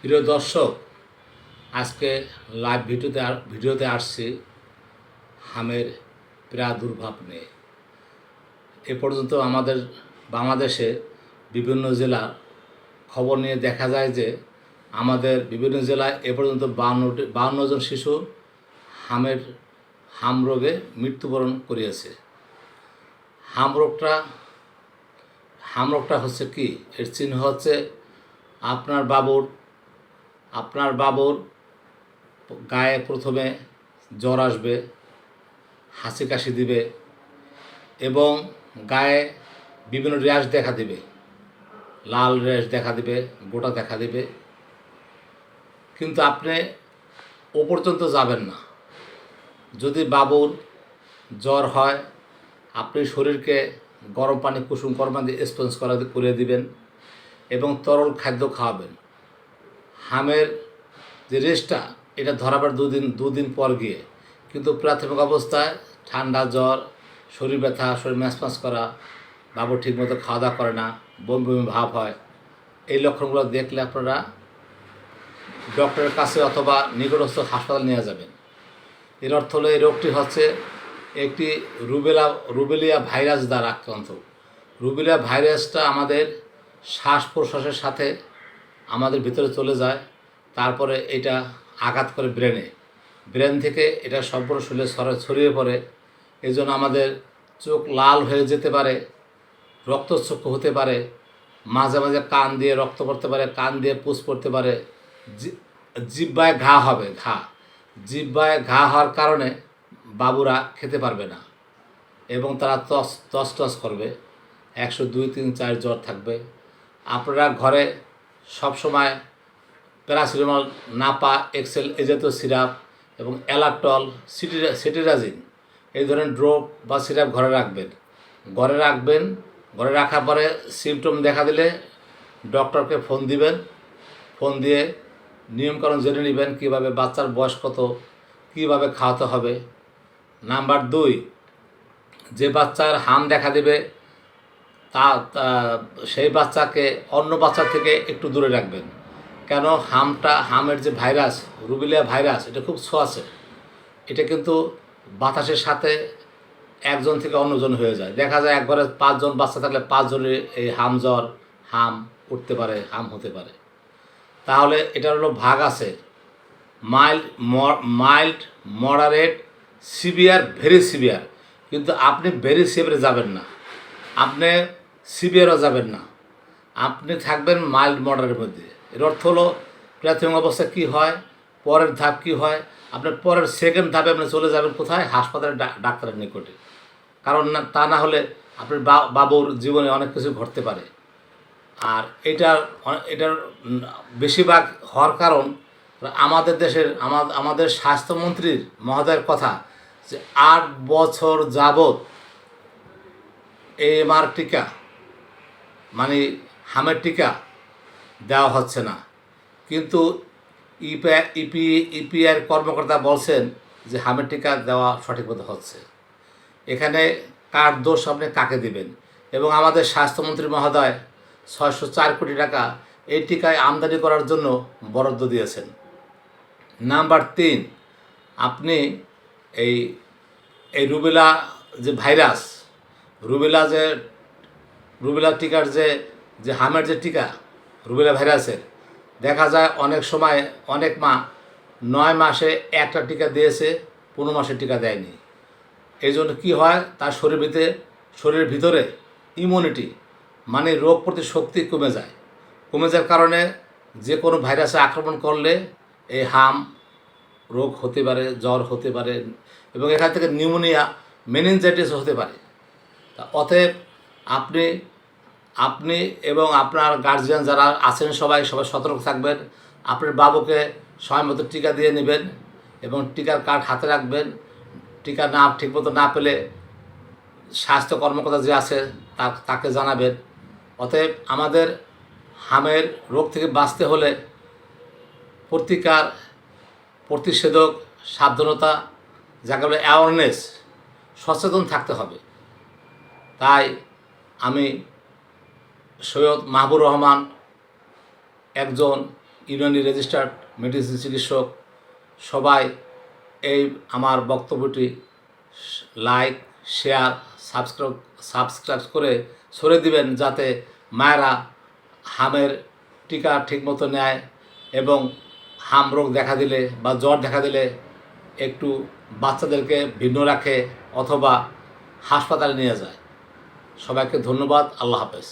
প্রিয় দর্শক, আজকে লাইভ ভিডিওতে আসছি হামের প্রাদুর্ভাব নিয়ে। এ পর্যন্ত আমাদের বাংলাদেশে বিভিন্ন জেলার খবর নিয়ে দেখা যায় যে আমাদের বিভিন্ন জেলায় এ পর্যন্ত 52 জন শিশু হাম রোগে মৃত্যুবরণ করিয়েছে। হাম রোগটা হচ্ছে কি? এর চিহ্ন হচ্ছে আপনার বাবুর গায়ে প্রথমে জ্বর আসবে, হাঁচি কাশি দিবে এবং গায়ে বিভিন্ন র্যাশ দেখা দিবে, লাল র্যাশ দেখা দিবে, গোটা দেখা দিবে। কিন্তু আপনি ও পর্যন্ত যাবেন না। যদি বাবুর জ্বর হয়, আপনি শরীরকে গরম পানি, কুসুম গরম পানি দিয়ে স্পঞ্জ করে দিবেন এবং তরল খাদ্য খাওয়াবেন। হামের যে রেসটা, এটা ধরাবার দুদিন পর গিয়ে, কিন্তু প্রাথমিক অবস্থায় ঠান্ডা, জ্বর, শরীর ব্যথা, শরীর ম্যাচম্যাচ করা, বাবু ঠিকমতো খাওয়া দাওয়া করে না, বমি বমি ভাব হয়, এই লক্ষণগুলো দেখলে আপনারা ডক্টরের কাছে অথবা নিকটস্থ হাসপাতাল নিয়ে যাবেন। এর অর্থ হলো এই রোগটি হচ্ছে একটি রুবেলিয়া ভাইরাস দ্বারা আক্রান্ত। রুবেলিয়া ভাইরাসটা আমাদের শ্বাস প্রশ্বাসের সাথে আমাদের ভিতরে চলে যায়, তারপরে এটা আঘাত করে ব্রেন থেকে এটা সম্পূর্ণ শরীরে ছড়িয়ে পড়ে। এই জন্য আমাদের চোখ লাল হয়ে যেতে পারে, রক্তচক্ষু হতে পারে, মাঝে মাঝে কান দিয়ে রক্ত পড়তে পারে, কান দিয়ে পুষ পড়তে পারে, জিহ্বায় ঘা হবে। জিহ্বায় ঘা হওয়ার কারণে বাবুরা খেতে পারবে না এবং তারা টস করবে, 102, 3, 4 জ্বর থাকবে। আপনারা ঘরে সবসময় প্যারাসিটামল, নাপা, এক্সেল এই জাতীয় সিরাপ এবং অ্যালাটল, সিটিরাজিন এই ধরনের ড্রপ বা সিরাপ ঘরে রাখবেন। ঘরে রাখার পরে সিমটম দেখা দিলে ডক্টরকে ফোন দিবেন। ফোন দিয়ে নিয়মকানুন জেনে নেবেন, কীভাবে, বাচ্চার বয়স কত, কীভাবে খাওয়াতে হবে। নাম্বার 2, যে বাচ্চার হাম দেখা দেবে সেই বাচ্চাকে অন্য বাচ্চার থেকে একটু দূরে রাখবেন। কেন? হামের যে ভাইরাস, রুবেলিয়া ভাইরাস, এটা খুব ছোঁয়াচে। এটা কিন্তু বাতাসের সাথে একজন থেকে অন্যজন হয়ে যায়। দেখা যায় একবারে 5 জন বাচ্চা থাকলে 5 জনের এই হাম উঠতে পারে, হাম হতে পারে। তাহলে এটার হলো ভাগ আছে mild, moderate, severe, very severe. কিন্তু আপনি ভেরি সিভিয়ারে যাবেন না, আপনি সিভিয়ারও যাবেন না, আপনি থাকবেন মাইল্ড মডারের মধ্যে। এর অর্থ হলো প্রাথমিক অবস্থা কী হয়, পরের ধাপ কী হয়, আপনার পরের সেকেন্ড ধাপে আপনি চলে যাবেন কোথায়? হাসপাতালের ডাক্তারের নিকটে। কারণ তা না হলে আপনার বাবুর জীবনে অনেক কিছু ঘটতে পারে। আর এটার বেশিরভাগ হওয়ার কারণ আমাদের দেশের আমাদের স্বাস্থ্যমন্ত্রীর মহোদয়ের কথা যে 8 বছর যাবৎ AMR টিকা, মানে হামের টিকা দেওয়া হচ্ছে না। কিন্তু ইপিআর কর্মকর্তা বলছেন যে হামের টিকা দেওয়া সঠিক মতো হচ্ছে। এখানে কার দোষ, আপনি কাকে দিবেন? এবং আমাদের স্বাস্থ্যমন্ত্রী মহোদয় 604 কোটি টাকা এই টিকায় আমদানি করার জন্য বরাদ্দ দিয়েছেন। নাম্বার 3, আপনি এই রুবেলা যে ভাইরাস, রুবেলা টিকার যে হামের যে টিকা, রুবেলা ভাইরাসের, দেখা যায় অনেক সময় অনেক মা 9 মাসে একটা টিকা দিয়েছে, 15 মাসে টিকা দেয়নি। এই জন্য কী হয়, তার শরীরের ভিতরে ইমিউনিটি, মানে রোগ প্রতিশক্তি কমে যাওয়ার কারণে যে কোনো ভাইরাসে আক্রমণ করলে এই হাম রোগ হতে পারে, জ্বর হতে পারে এবং এখান থেকে নিউমোনিয়া, মেনিনজাইটিস হতে পারে। তা অতএব আপনি এবং আপনার গার্জিয়ান যারা আছেন সবাই সতর্ক থাকবেন। আপনার বাবুকে সময় মতো টিকা দিয়ে নেবেন এবং টিকার কার্ড হাতে রাখবেন। টিকা ঠিকমতো না পেলে স্বাস্থ্য কর্মকর্তা যে আছে তাকে জানাবেন। অতএব আমাদের হামের রোগ থেকে বাঁচতে হলে প্রতিষেধক, সাবধানতা, যাকে বলে অ্যাওয়ারনেস, সচেতন থাকতে হবে। তাই আমি সৈয়দ মাহবুর রহমান, একজন ইউনানি রেজিস্টার্ড মেডিসিন চিকিৎসক সবাই এই আমার বক্তব্যটি লাইক, শেয়ার, সাবস্ক্রাইব করে ছড়িয়ে দিবেন, যাতে মায়েরা হামের টিকা ঠিকমতো নেয় এবং হাম রোগ দেখা দিলে বা জ্বর দেখা দিলে একটু বাচ্চাদেরকে ভিন্ন রাখে অথবা হাসপাতালে নিয়ে যায়। সবাইকে ধন্যবাদ। আল্লাহ হাফেজ।